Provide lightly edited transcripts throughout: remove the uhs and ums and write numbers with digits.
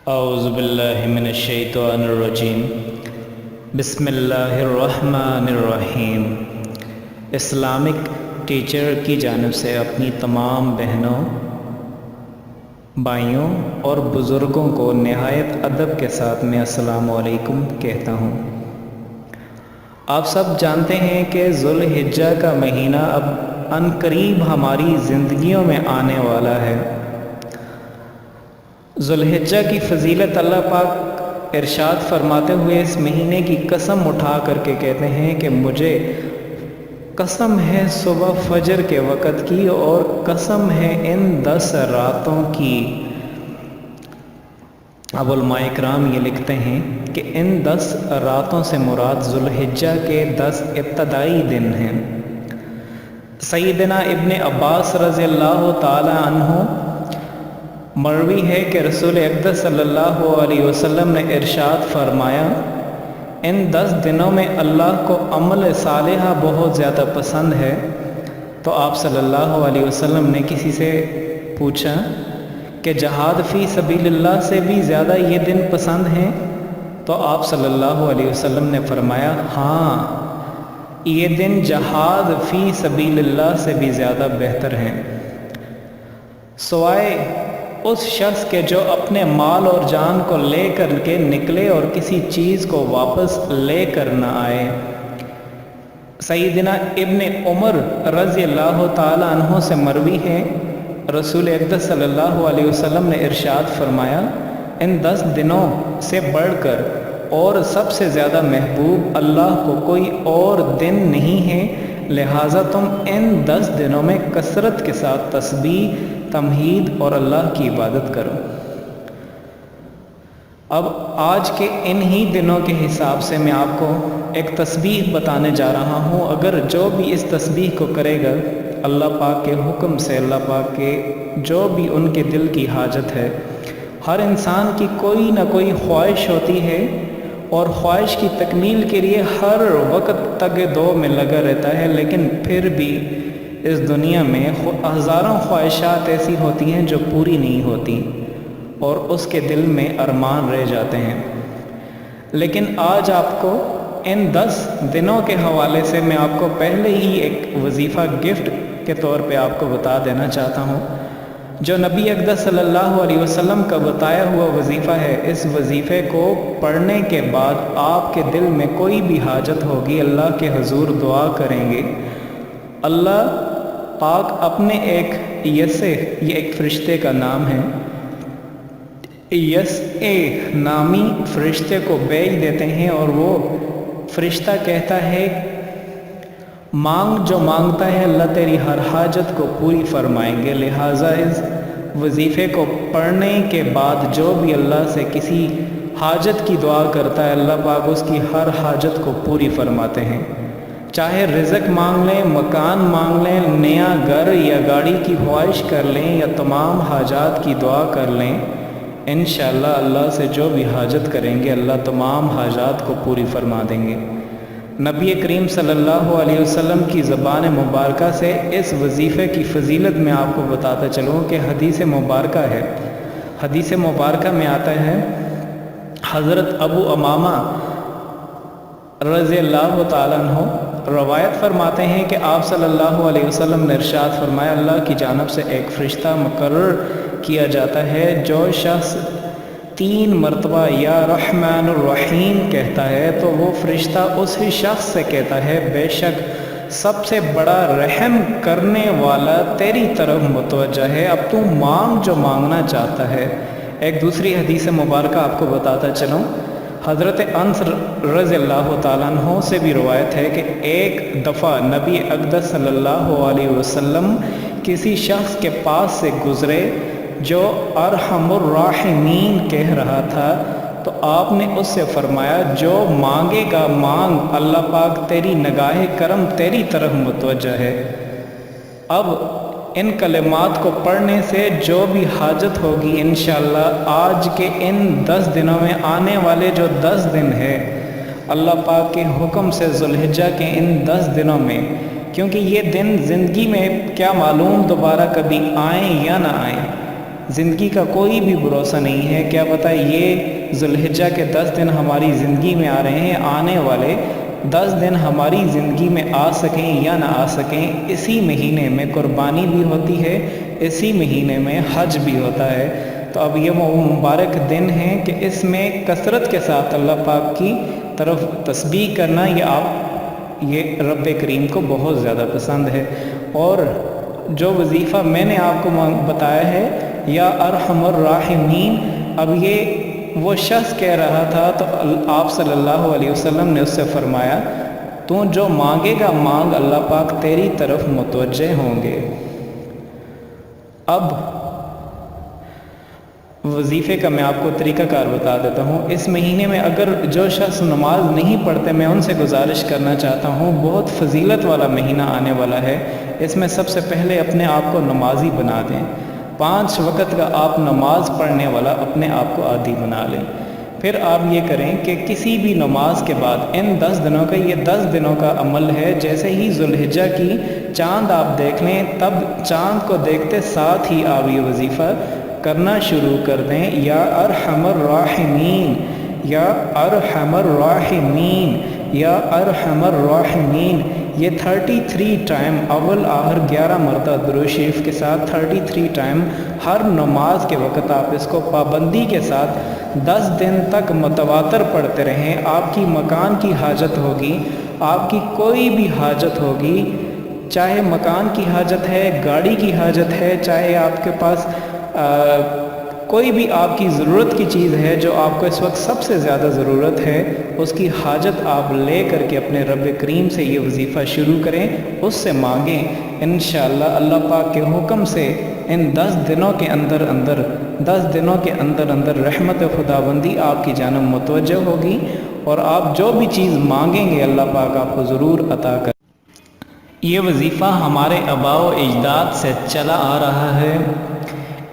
اعوذ باللہ من الشیطان الرجیم بسم اللہ الرحمن الرحیم۔ اسلامک ٹیچر کی جانب سے اپنی تمام بہنوں، بھائیوں اور بزرگوں کو نہایت ادب کے ساتھ میں السلام علیکم کہتا ہوں۔ آپ سب جانتے ہیں کہ ذو الحجہ کا مہینہ اب عنقریب ہماری زندگیوں میں آنے والا ہے۔ ذو الحجہ کی فضیلت اللہ پاک ارشاد فرماتے ہوئے اس مہینے کی قسم اٹھا کر کے کہتے ہیں کہ مجھے قسم ہے صبح فجر کے وقت کی اور قسم ہے ان 10 راتوں کی۔ اب علماء اکرام یہ لکھتے ہیں کہ ان 10 راتوں سے مراد ذو الحجہ کے 10 ابتدائی دن ہیں۔ سیدنا ابن عباس رضی اللہ تعالی عنہ مروی ہے کہ رسول اقدس صلی اللہ علیہ وسلم نے ارشاد فرمایا، ان 10 دنوں میں اللہ کو عمل صالحہ بہت زیادہ پسند ہے۔ تو آپ صلی اللہ علیہ وسلم نے کسی سے پوچھا کہ جہاد فی سبیل اللہ سے بھی زیادہ یہ دن پسند ہیں؟ تو آپ صلی اللہ علیہ وسلم نے فرمایا، ہاں، یہ دن جہاد فی سبیل اللہ سے بھی زیادہ بہتر ہیں، سوائے اس شخص کے جو اپنے مال اور جان کو لے کر کے نکلے اور کسی چیز کو واپس لے کر نہ آئے۔ سیدنا ابن عمر رضی اللہ تعالی عنہ سے مروی ہے، رسول اقدس صلی اللہ علیہ وسلم نے ارشاد فرمایا، ان 10 دنوں سے بڑھ کر اور سب سے زیادہ محبوب اللہ کو کوئی اور دن نہیں ہے، لہٰذا تم ان 10 دنوں میں کثرت کے ساتھ تسبیح، تمہید اور اللہ کی عبادت کرو۔ اب آج کے انہی دنوں کے حساب سے میں آپ کو ایک تسبیح بتانے جا رہا ہوں۔ اگر جو بھی اس تسبیح کو کرے گا، اللہ پاک کے حکم سے، اللہ پاک کے جو بھی ان کے دل کی حاجت ہے، ہر انسان کی کوئی نہ کوئی خواہش ہوتی ہے اور خواہش کی تکمیل کے لیے ہر وقت تگ دو میں لگا رہتا ہے، لیکن پھر بھی اس دنیا میں ہزاروں خواہشات ایسی ہوتی ہیں جو پوری نہیں ہوتی اور اس کے دل میں ارمان رہ جاتے ہیں۔ لیکن آج آپ کو ان 10 دنوں کے حوالے سے میں آپ کو پہلے ہی ایک وظیفہ گفٹ کے طور پہ آپ کو بتا دینا چاہتا ہوں، جو نبی اقدس صلی اللہ علیہ وسلم کا بتایا ہوا وظیفہ ہے۔ اس وظیفے کو پڑھنے کے بعد آپ کے دل میں کوئی بھی حاجت ہوگی، اللہ کے حضور دعا کریں گے، اللہ پاک اپنے ایک یہ ایک فرشتے کا نام ہے، نامی فرشتے کو بھیج دیتے ہیں اور وہ فرشتہ کہتا ہے، مانگ جو مانگتا ہے اللہ تیری ہر حاجت کو پوری فرمائیں گے۔ لہٰذا اس وظیفے کو پڑھنے کے بعد جو بھی اللہ سے کسی حاجت کی دعا کرتا ہے، اللہ پاک اس کی ہر حاجت کو پوری فرماتے ہیں۔ چاہے رزق مانگ لیں، مکان مانگ لیں، نیا گھر یا گاڑی کی خواہش کر لیں یا تمام حاجات کی دعا کر لیں، انشاءاللہ اللہ سے جو بھی حاجت کریں گے اللہ تمام حاجات کو پوری فرما دیں گے۔ نبی کریم صلی اللہ علیہ وسلم کی زبان مبارکہ سے اس وظیفے کی فضیلت میں آپ کو بتاتا چلوں کہ حدیث مبارکہ ہے۔ حدیث مبارکہ میں آتا ہے، حضرت ابو امامہ رضی اللہ تعالیٰ عنہ روایت فرماتے ہیں کہ آپ صلی اللہ علیہ وسلم نے ارشاد فرمایا، اللہ کی جانب سے ایک فرشتہ مقرر کیا جاتا ہے، جو شخص 3 مرتبہ یا رحمن الرحیم کہتا ہے تو وہ فرشتہ اسی شخص سے کہتا ہے، بے شک سب سے بڑا رحم کرنے والا تیری طرف متوجہ ہے، اب تو مانگ جو مانگنا چاہتا ہے۔ ایک دوسری حدیث مبارکہ آپ کو بتاتا چلوں، حضرت انس رضی اللہ تعالیٰ عنہ سے بھی روایت ہے کہ ایک دفعہ نبی اقدس صلی اللہ علیہ وسلم کسی شخص کے پاس سے گزرے جو ارحم الراحمین کہہ رہا تھا، تو آپ نے اس سے فرمایا، جو مانگے گا مانگ، اللہ پاک تیری نگاہ کرم تیری طرف متوجہ ہے۔ اب ان کلمات کو پڑھنے سے جو بھی حاجت ہوگی انشاءاللہ آج کے ان 10 دنوں میں، آنے والے جو 10 دن ہے، اللہ پاک کے حکم سے ذو الحجہ کے ان 10 دنوں میں، کیونکہ یہ دن زندگی میں کیا معلوم دوبارہ کبھی آئیں یا نہ آئیں، زندگی کا کوئی بھی بھروسہ نہیں ہے، کیا پتہ یہ ذوالحجہ کے 10 دن ہماری زندگی میں آ رہے ہیں، آنے والے 10 دن ہماری زندگی میں آ سکیں یا نہ آ سکیں۔ اسی مہینے میں قربانی بھی ہوتی ہے، اسی مہینے میں حج بھی ہوتا ہے۔ تو اب یہ وہ مبارک دن ہیں کہ اس میں کثرت کے ساتھ اللہ پاک کی طرف تسبیح کرنا یہ رب کریم کو بہت زیادہ پسند ہے۔ اور جو وظیفہ میں نے آپ کو بتایا ہے یا ارحم الراحمین، اب یہ وہ شخص کہہ رہا تھا تو آپ صلی اللہ علیہ وسلم نے اس سے فرمایا تو جو مانگے گا مانگ، اللہ پاک تیری طرف متوجہ ہوں گے۔ اب وظیفے کا میں آپ کو طریقہ کار بتا دیتا ہوں۔ اس مہینے میں اگر جو شخص نماز نہیں پڑھتے، میں ان سے گزارش کرنا چاہتا ہوں، بہت فضیلت والا مہینہ آنے والا ہے۔ اس میں سب سے پہلے اپنے آپ کو نمازی بنا دیں، 5 وقت کا آپ نماز پڑھنے والا اپنے آپ کو عادی بنا لیں۔ پھر آپ یہ کریں کہ کسی بھی نماز کے بعد ان 10 دنوں کا، یہ 10 دنوں کا عمل ہے، جیسے ہی ذوالحجہ کی چاند آپ دیکھ لیں، تب چاند کو دیکھتے ساتھ ہی آپ یہ وظیفہ کرنا شروع کر دیں، یا ارحم الراحمین، یا ارحم الراحمین، یا ارحم الراحمین۔ یہ 33 ٹائم، اول آخر 11 مرتبہ درود شریف کے ساتھ 33 ٹائم ہر نماز کے وقت آپ اس کو پابندی کے ساتھ 10 دن تک متواتر پڑھتے رہیں۔ آپ کی مکان کی حاجت ہوگی، آپ کی کوئی بھی حاجت ہوگی، چاہے مکان کی حاجت ہے، گاڑی کی حاجت ہے، چاہے آپ کے پاس کوئی بھی آپ کی ضرورت کی چیز ہے جو آپ کو اس وقت سب سے زیادہ ضرورت ہے، اس کی حاجت آپ لے کر کے اپنے رب کریم سے یہ وظیفہ شروع کریں، اس سے مانگیں۔ انشاءاللہ اللہ پاک کے حکم سے ان 10 دنوں کے اندر رحمت خداوندی آپ کی جانب متوجہ ہوگی، اور آپ جو بھی چیز مانگیں گے اللہ پاک آپ کو ضرور عطا کرے۔ یہ وظیفہ ہمارے آباء و اجداد سے چلا آ رہا ہے۔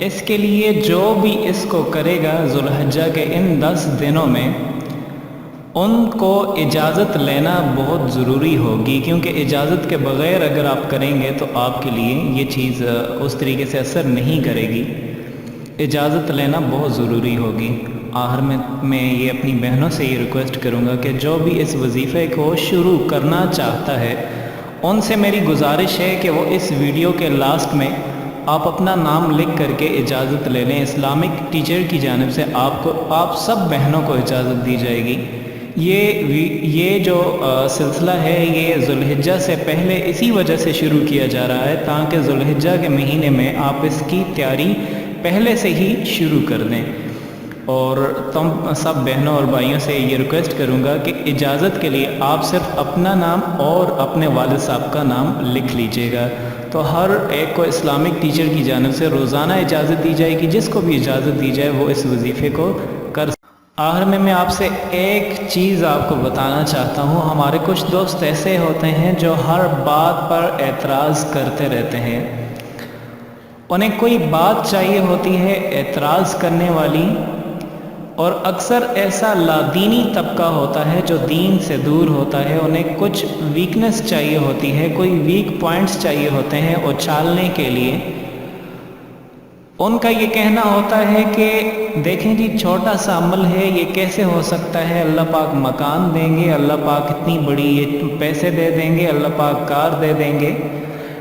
اس کے لیے جو بھی اس کو کرے گا ذوالحجہ کے ان 10 دنوں میں، ان کو اجازت لینا بہت ضروری ہوگی، کیونکہ اجازت کے بغیر اگر آپ کریں گے تو آپ کے لیے یہ چیز اس طریقے سے اثر نہیں کرے گی۔ اجازت لینا بہت ضروری ہوگی۔ آخر میں یہ اپنی بہنوں سے یہ ریکویسٹ کروں گا کہ جو بھی اس وظیفے کو شروع کرنا چاہتا ہے، ان سے میری گزارش ہے کہ وہ اس ویڈیو کے لاسٹ میں آپ اپنا نام لکھ کر کے اجازت لے لیں۔ اسلامک ٹیچر کی جانب سے آپ سب بہنوں کو اجازت دی جائے گی۔ یہ جو سلسلہ ہے یہ ذوالحجہ سے پہلے اسی وجہ سے شروع کیا جا رہا ہے تاکہ ذوالحجہ کے مہینے میں آپ اس کی تیاری پہلے سے ہی شروع کر دیں۔ اور تم سب بہنوں اور بھائیوں سے یہ ریکویسٹ کروں گا کہ اجازت کے لیے آپ صرف اپنا نام اور اپنے والد صاحب کا نام لکھ لیجئے گا، تو ہر ایک کو اسلامک ٹیچر کی جانب سے روزانہ اجازت دی جائے گی۔ جس کو بھی اجازت دی جائے وہ اس وظیفے کو کر۔ آخر میں آپ سے ایک چیز آپ کو بتانا چاہتا ہوں۔ ہمارے کچھ دوست ایسے ہوتے ہیں جو ہر بات پر اعتراض کرتے رہتے ہیں، انہیں کوئی بات چاہیے ہوتی ہے اعتراض کرنے والی، اور اکثر ایسا لادینی طبقہ ہوتا ہے جو دین سے دور ہوتا ہے، انہیں کچھ ویکنس چاہیے ہوتی ہے، کوئی ویک پوائنٹس چاہیے ہوتے ہیں اچھالنے کے لیے۔ ان کا یہ کہنا ہوتا ہے کہ دیکھیں جی چھوٹا سا عمل ہے، یہ کیسے ہو سکتا ہے، اللہ پاک مکان دیں گے، اللہ پاک اتنی بڑی یہ پیسے دے دیں گے، اللہ پاک کار دے دیں گے۔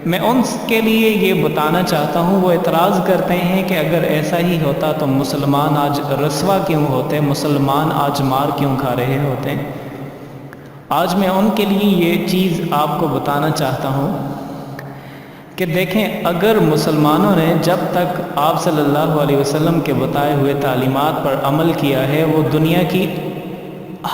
میں ان کے لیے یہ بتانا چاہتا ہوں، وہ اعتراض کرتے ہیں کہ اگر ایسا ہی ہوتا تو مسلمان آج رسوا کیوں ہوتے، مسلمان آج مار کیوں کھا رہے ہوتے۔ آج میں ان کے لیے یہ چیز آپ کو بتانا چاہتا ہوں کہ دیکھیں، اگر مسلمانوں نے جب تک آپ صلی اللہ علیہ وسلم کے بتائے ہوئے تعلیمات پر عمل کیا ہے، وہ دنیا کی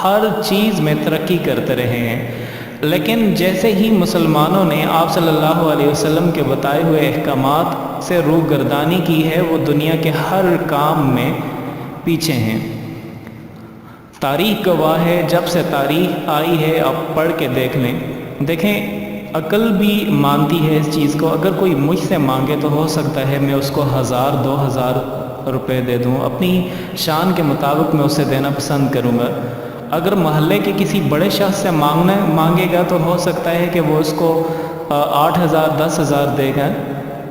ہر چیز میں ترقی کرتے رہے ہیں، لیکن جیسے ہی مسلمانوں نے آپ صلی اللہ علیہ وسلم کے بتائے ہوئے احکامات سے روگردانی کی ہے، وہ دنیا کے ہر کام میں پیچھے ہیں۔ تاریخ گواہ ہے، جب سے تاریخ آئی ہے آپ پڑھ کے دیکھ لیں۔ دیکھیں عقل بھی مانتی ہے اس چیز کو، اگر کوئی مجھ سے مانگے تو ہو سکتا ہے میں اس کو 1000 2000 روپے دے دوں، اپنی شان کے مطابق میں اسے دینا پسند کروں گا۔ اگر محلے کے کسی بڑے شخص سے مانگے گا تو ہو سکتا ہے کہ وہ اس کو 8000 10000 دے گا،